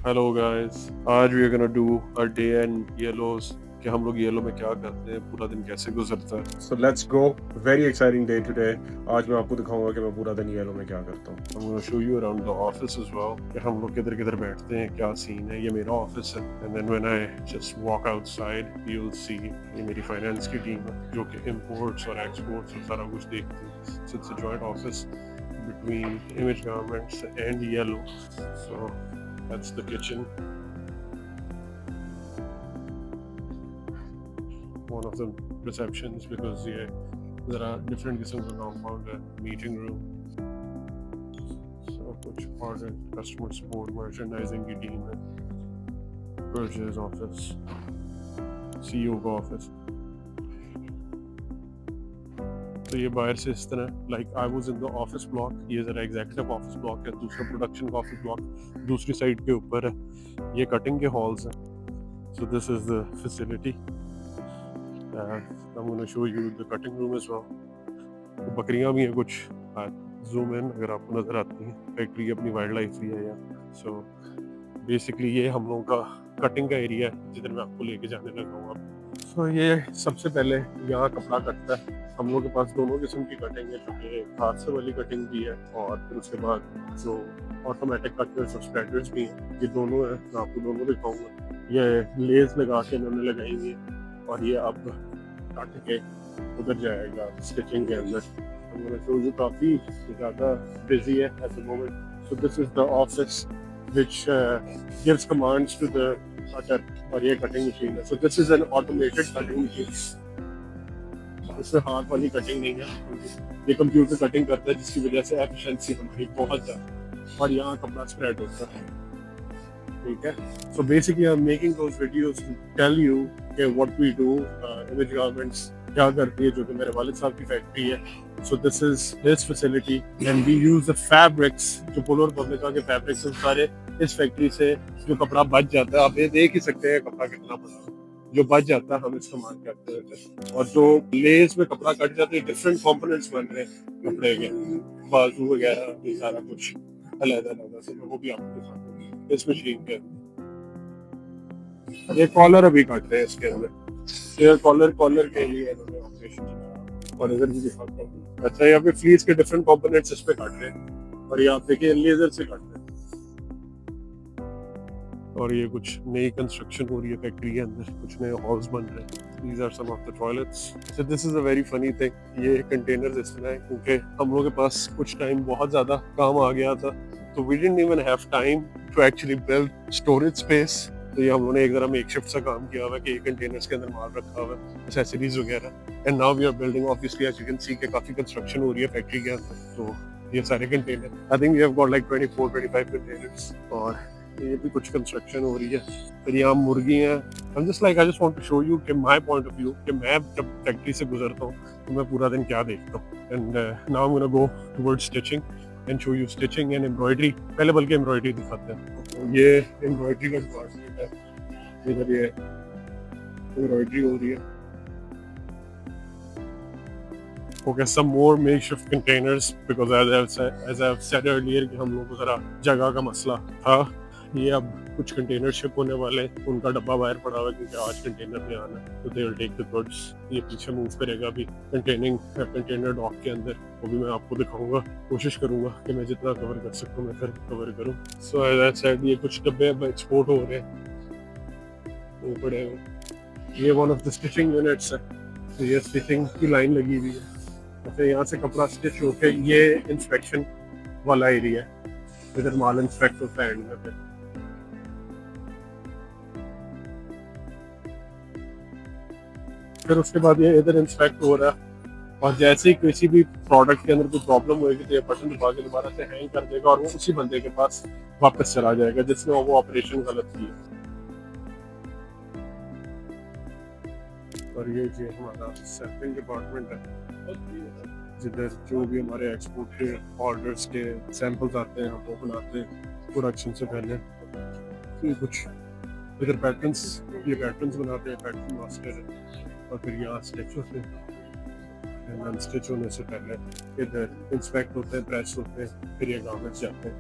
Hello guys, आज we are gonna do a day in yellows कि हम लोग येलो में क्या करते हैं, पूरा दिन कैसे गुजरता है। So let's go. Very exciting day today. आज मैं आपको दिखाऊंगा कि मैं पूरा दिन येलो में क्या करता हूँ. I'm gonna show you around the office as well कि हम लोग किधर किधर बैठते हैं, क्या सीन है। ये मेरा ऑफिस है and then when I just walk outside you'll see ये मेरी फाइनेंस की टीम है जो कि imports और exports और सारा कुछ देखती है। So it's a joint office between Image Garments and Yellow. So that's the kitchen. One of the receptions because there are different किस्म का compound है, meeting room, so कुछ और customer support, merchandising की team है, purchase office, CEO का office। तो ये बाहर से इस तरह like I was in the office block, ये ज़रा executive office block है, दूसरा production का office block दूसरी साइड के ऊपर है, ये cutting के halls हैं। So this is the facility. I'm going to show you the cutting room as well. तो बकरियां भी हैं कुछ, जूम इन अगर आपको नज़र आती हैं, फैक्ट्री अपनी वाइल्ड लाइफ भी है यहाँ। सो बेसिकली ये हम लोगों का कटिंग का एरिया है जिधर मैं आपको लेके जाने लगा हूँ अब। सो ये सबसे पहले यहाँ कपड़ा कटता है। हम लोग के पास दोनों किस्म की कटिंग है, क्योंकि हाथ से वाली कटिंग भी है और फिर उसके बाद जो ऑटोमेटिक कटर्स और स्प्रेडर्स भी हैं, ये दोनों है। मैं आपको दोनों दिखाऊंगा। ये लेस लगा के इन्होंने लगाई हुई है और ये अब काट के उधर जाएगा स्टिचिंग के अंदर। काफ़ी ज़्यादा बिजी है at the moment. So this is the office which gives commands to the cutter और ये कटिंग मशीन है। So this is an automated cutting machine. इसमें हाथ वाली कटिंग नहीं है, ये कंप्यूटर कटिंग करता है जिसकी वजह से एफिशिएंसी हमारी बहुत ज़्यादा और यहाँ कपड़ा स्प्रेड होता है। ठीक है, so basically I'm making those videos to tell you कि what we do, Image Garments क्या करती है, जो कि मेरे वालिद साहब की फैक्ट्री है। So this is his facility and we use the fabrics, जो पोलो रिपब्लिका के फैब्रिक्स हैं सारे इस फैक्ट्री से जो कपड़ा बच जाता है, आप ये देख ही सकते हैं कपड़ा कितना बड़ा है, जो बच जाता है हम इस्तेमाल करते हैं। और जो लेस में कपड़ा कट जाता है, डिफरेंट कंपोनेंट्स बन रहे हैं कपड़े के, बाजू वगैरह, ये सारा कुछ अलग-अलग से वो भी आपको दिखाता हूँ इस मशीन के। ये कॉलर अभी काट रहे हैं इसके अंदर, ये कॉलर के लिए इन्होंने ऑपरेशन चलाया और इधर भी दिखाता हूँ। अच्छा, यहाँ पे फ्लीस के डिफरेंट कंपोनेंट्स इस पे काट रहे हैं और ये आप देखिए लेजर से काट रहे हैं। और ये कुछ नई कंस्ट्रक्शन हो रही है फैक्ट्री के अंदर, कुछ नए हॉल्स बन रहे हैं। These are some of the toilets. So this is a very funny thing. ये कंटेनर्स इस तरह है क्योंकि हम लोगों के पास कुछ टाइम बहुत ज़्यादा काम आ गया था, तो we didn't even have time to actually build storage space. तो ये हम लोगों ने एक तरह मेकशिफ्ट सा काम किया हुआ है कि ये कंटेनर्स के अंदर माल रखा हुआ है, एक्सेसरीज वगैरह। And now we are building, obviously as you can see कि काफ़ी कंस्ट्रक्शन हो रही है फैक्ट्री के अंदर। तो ये सारे container, I think we have got like 24-25 containers और ये भी कुछ कंस्ट्रक्शन हो रही है। फिर यहाँ मुर्गी हैं। I just want to show you कि माय पॉइंट ऑफ व्यू कि मैं जब फैक्ट्री से गुजरता हूँ तो मैं पूरा दिन क्या देखता हूँ। And now I am gonna go towards stitching and show you stitching and embroidery. पहले बल्कि एम्ब्रॉयडरी दिखाते हैं। तो ये एम्ब्रॉयडरी का डिपार्टमेंट है, इधर ये एम्ब्रॉयडरी हो रही है। Okay, some more makeshift containers because as I've said earlier कि हम लोगों को ज़रा जगह का मसला था। ये अब कुछ कंटेनर शिप होने वाले हैं, उनका डब्बा बाहर पड़ा हुआ है क्योंकि आज कंटेनर में आना है, तो they will take the goods. ये पीछे मूव करेगा अभी कंटेनर डॉक के अंदर, वो भी मैं आपको दिखाऊंगा। कोशिश करूंगा कि मैं जितना कवर कर सकूँ मैं फिर कवर करूँ। सो एज आई सेड, ये कुछ डब्बे अब एक्सपोर्ट हो रहे हैं, वो पड़े हुए। ये one of the stitching units है, तो ये स्टिचिंग की लाइन लगी हुई है। अच्छा, यहाँ से कपड़ा स्टिच होके ये इंस्पेक्शन वाला एरिया है, इधर माल इंस्पेक्ट होता है एंड में। फिर उसके बाद ये इधर इंस्पेक्ट हो रहा है और जैसे ही किसी भी प्रोडक्ट के अंदर कोई प्रॉब्लम होगी तो ये बटन दबा के दोबारा से हैंग कर देगा और वो उसी बंदे के पास वापस चला जाएगा जिसने वो ऑपरेशन गलत की है। और ये जो हमारा सैम्पलिंग डिपार्टमेंट है, जिधर जो भी हमारे एक्सपोर्ट के ऑर्डर्स के सैंपल्स आते हैं हम वो बनाते हैं प्रोडक्शन से पहले। तो कुछ इधर ये पैटर्न्स बनाते हैं, पैटर्न मास्टर है। और फिर यहाँ स्टिच होते हैं, स्टिच होने से पहले इधर इंस्पेक्ट होते हैं, प्रेस होते हैं, फिर ये गारमेंट्स जाते हैं।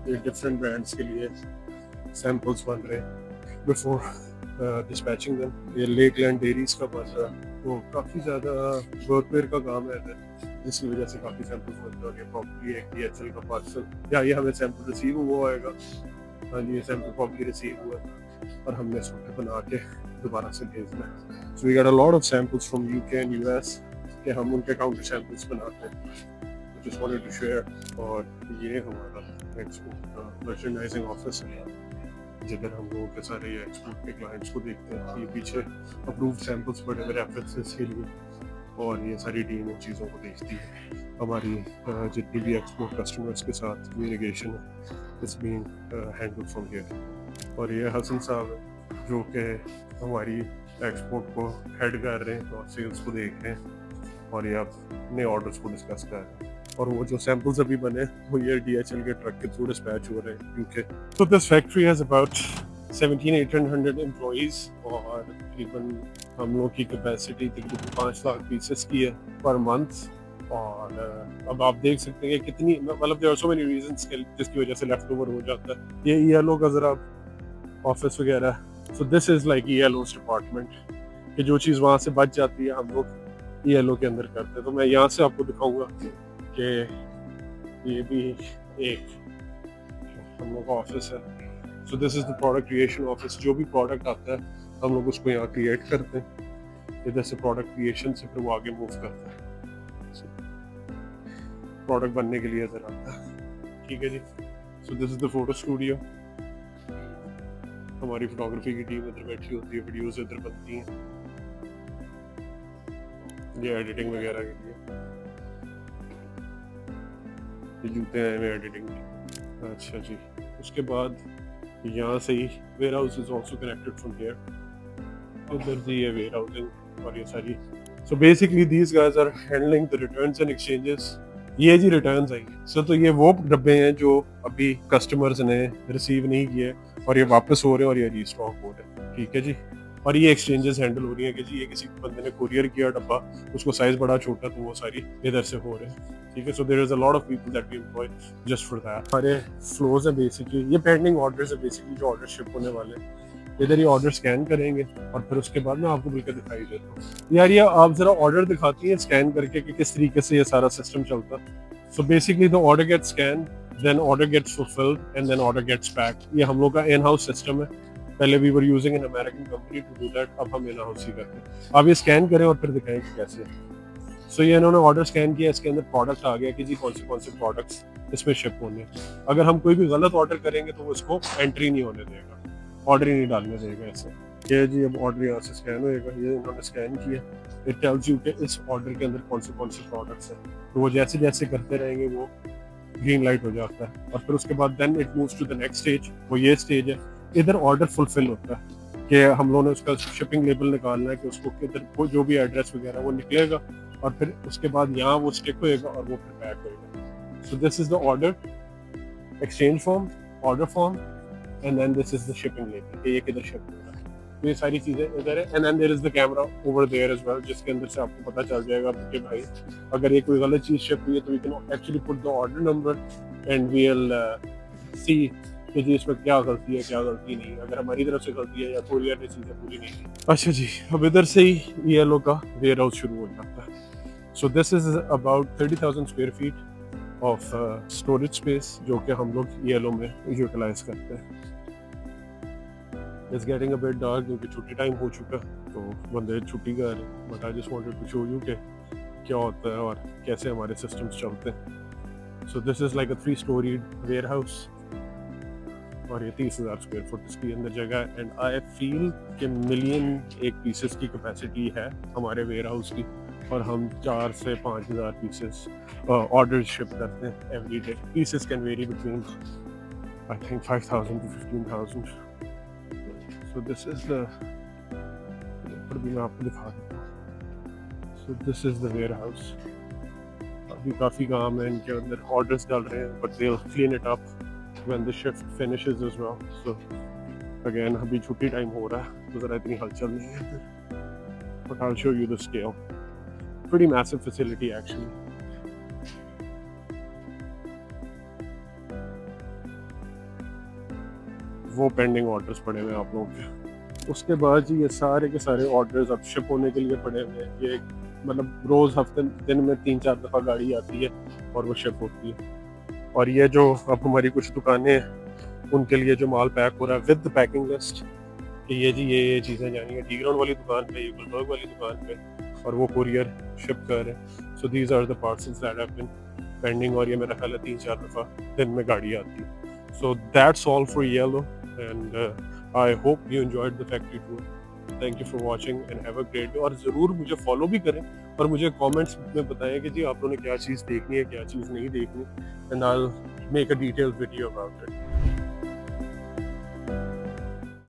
ये डिफरेंट ब्रांड्स के लिए सैंपल्स बन रहे हैं बिफोर डिस्पैचिंग देम। ये लेकलैंड डेयरीज का बन रहा है, वो काफ़ी ज़्यादा वर्कवेयर का काम है इधर, जिसकी वजह से काफ़ी सैंपल्स बनते हैं। और ये प्रॉपर्ली एक DHL का पार्सल, या ये हमें सैंपल रिसीव हुआ होएगा। हाँ जी, ये सैंपल प्रॉपर्ली रिसीव हुआ है और हमने इसको बना के दोबारा से भेजना है। So we got a lot of samples from UK and US के हम उनके काउंटर सैंपल्स बनाते हैं। Just wanted to share. और ये हमारा एक्सपोर्ट का मर्चेंडाइजिंग ऑफिस है, जिधर हम लोगों के सारे ये एक्सपोर्ट के क्लाइंट्स को देखते हैं। ये पीछे अप्रूव्ड सैंपल्स पड़े हुए रेफरेंसेस के लिए, और ये सारी टीम उन चीज़ों को देखती है। हमारी जितनी भी एक्सपोर्ट कस्टमर्स के साथ कम्युनिकेशन है, it's being handled from here. और ये हसन साहब है जो कि हमारी एक्सपोर्ट को हेड कर रहे हैं और सेल्स को देख रहे हैं, और ये अब नए ऑर्डर्स को डिस्कस कर रहे हैं। और वो जो सैंपल्स अभी बने वो ये DHL के ट्रक के थ्रू डिस्पैच हो रहे हैं UK। तो this factory has about 1700-1800 employees, और तकरीबन हम लोग की कैपेसिटी तकरीबन 5 लाख पीसेस की है पर मंथ। और अब आप देख सकते हैं कि कितनी, मतलब there are so many reasons जिसकी वजह से लेफ्ट ओवर हो जाता है। ये ELO का ज़रा ऑफिस वगैरह, सो this is like ELO's department, कि जो चीज़ वहाँ से बच जाती है हम लोग ELO के अंदर करते हैं। तो मैं यहाँ से आपको दिखाऊंगा कि ये भी एक हम लोग का ऑफिस है। सो this is the product creation office. जो भी प्रोडक्ट आता है हम लोग उसको यहाँ क्रिएट करते हैं। इधर से प्रोडक्ट क्रिएशन से फिर वो आगे मूव करता है, प्रोडक्ट बनने के लिए इधर आता है। ठीक है जी। So this is the photo studio. हमारी फोटोग्राफी की टीम इधर बैठी होती है, वीडियोस इधर बनती हैं, ये एडिटिंग वगैरह के लिए। ये जूते हैं में एडिटिंग की। अच्छा जी। उसके बाद यहाँ से ही warehouse is also connected from here. इधर जी ये वेयर हाउसिंग और ये सारी। So basically these guys are handling the returns and exchanges. ये जी रिटर्न्स आई। सो तो ये वो डब्बे हैं जो अभी कस्टमर्स ने रिसीव नहीं किए और ये वापस हो रहे हैं और ये रीस्टॉक हो रहे हैं। ठीक है जी। और ये एक्सचेंजेस हैंडल हो रही है कि जी ये किसी बंदे ने कुरियर किया डब्बा, उसको साइज बड़ा छोटा, तो वो सारी इधर से हो रहे हैं। ठीक है। So there is a lot of people that we employ just for that. हमारे फ्लोज है बेसिकली, ये पेंडिंग ऑर्डर्स है बेसिकली जो ऑर्डर शिप होने वाले हैं। इधर ये ऑर्डर स्कैन करेंगे और फिर उसके बाद मैं आपको बिल्कुल दिखाई देता हूँ। यार ये आप जरा ऑर्डर दिखाती हैं स्कैन करके कि किस तरीके से ये सारा सिस्टम चलता है। So basically the order gets scan, then order gets fulfilled and then order gets packed. ये हम लोग का इन हाउस सिस्टम है। पहले we were using an American company to do that, अब हम इन हाउस ही करते हैं। आप ये स्कैन करें और फिर दिखाएंगे कैसे। सो ये इन्होंने ऑर्डर स्कैन किया, इसके अंदर प्रोडक्ट आ गया कि जी कौन से प्रोडक्ट्स इसमें शिप होने। अगर हम कोई भी गलत ऑर्डर करेंगे तो वो इसको एंट्री नहीं होने देगा, ऑर्डर ही नहीं डालने देगा ऐसे। ये जी अब ऑर्डर यहाँ से स्कैन होएगा, ये इन्होंने स्कैन किया। इट टेल्स यू कि इस ऑर्डर के अंदर कौन से प्रोडक्ट्स हैं। तो वो जैसे जैसे करते रहेंगे वो ग्रीन लाइट हो जाता है और फिर उसके बाद then it moves to the next stage. वो ये स्टेज है, इधर ऑर्डर फुलफिल होता है कि हम लोगों ने उसका शिपिंग लेबल निकालना है कि उसको किधर जो भी एड्रेस वगैरह वो निकलेगा और फिर उसके बाद यहाँ वो स्टिक होएगा और वो फिर पैक होएगा। So this is the order exchange form, order form, and then this is the shipping label कि ये किधर शिप होगा। तो ये सारी चीजें इधर है। And then there is the camera over there as well, जिसके अंदर से आपको पता चल जाएगा कि भाई अगर ये कोई गलत चीज शिप हुई है तो we can actually put the order number and we will see कि जी इसमें क्या गलती है क्या गलती नहीं, अगर हमारी तरफ से गलती है या कोरियर ने चीजें पूरी नहीं की। अच्छा जी, अब इधर से ही ELO का वेयर हाउस शुरू हो जाता है। सो this is about 30,000 square feet of storage space जो कि हम लोग ELO में यूटिलाइज करते हैं। It's getting a bit dark क्योंकि छुट्टी टाइम हो चुका तो बंदे छुट्टी कर रहे हैं, but I just wanted to show you कि क्या होता है और कैसे हमारे सिस्टम्स चलते हैं। So this is like a 3-story warehouse और ये 30,000 स्क्वायर फुट इसकी अंदर जगह है। एंड आई फील कि मिलियन एक पीसेस की कैपेसिटी है हमारे वेयर हाउस की और हम 4 से 5,000 पीसेस ऑर्डर शिप करते हैं every day. Pieces can vary between I think 5,000 to 15,000। So this is the, पर भी मैं आपको दिखा देता हूँ। So this is the warehouse. अभी काफ़ी काम है इनके अंदर, ऑर्डर्स डाल रहे हैं but they will clean it up when the shift finishes as well. So again अभी छुट्टी टाइम हो रहा है तो ज़रा इतनी हलचल नहीं है इधर, but I'll show you the scale. Pretty massive facility actually. वो पेंडिंग ऑर्डर्स पड़े हुए हैं आप लोगों के। उसके बाद जी ये सारे के सारे ऑर्डर्स अब शिप होने के लिए पड़े हुए हैं। ये मतलब रोज़ हफ्ते दिन में 3-4 दफ़ा गाड़ी आती है और वो शिप होती है। और ये जो अब हमारी कुछ दुकानें हैं उनके लिए जो माल पैक हो रहा है विद पैकिंग लिस्ट कि ये जी ये चीज़ें जानी है डी ग्राउंड वाली दुकान पे, ये गुलबर्ग वाली दुकान पे, और वो कुरियर शिप कर रहे हैं। So these are the parcels that have been pending, और ये मेरा ख्याल है 3-4 दफ़ा दिन में गाड़ी आती है। So that's all for yellow and I hope you enjoyed the factory tour. Thank you for watching and have a great day. और ज़रूर मुझे फॉलो भी करें और मुझे कमेंट्स में बताएं कि जी आप लोगों ने क्या चीज़ देखनी है, क्या चीज़ नहीं देखनी, and I will make a detailed video about it.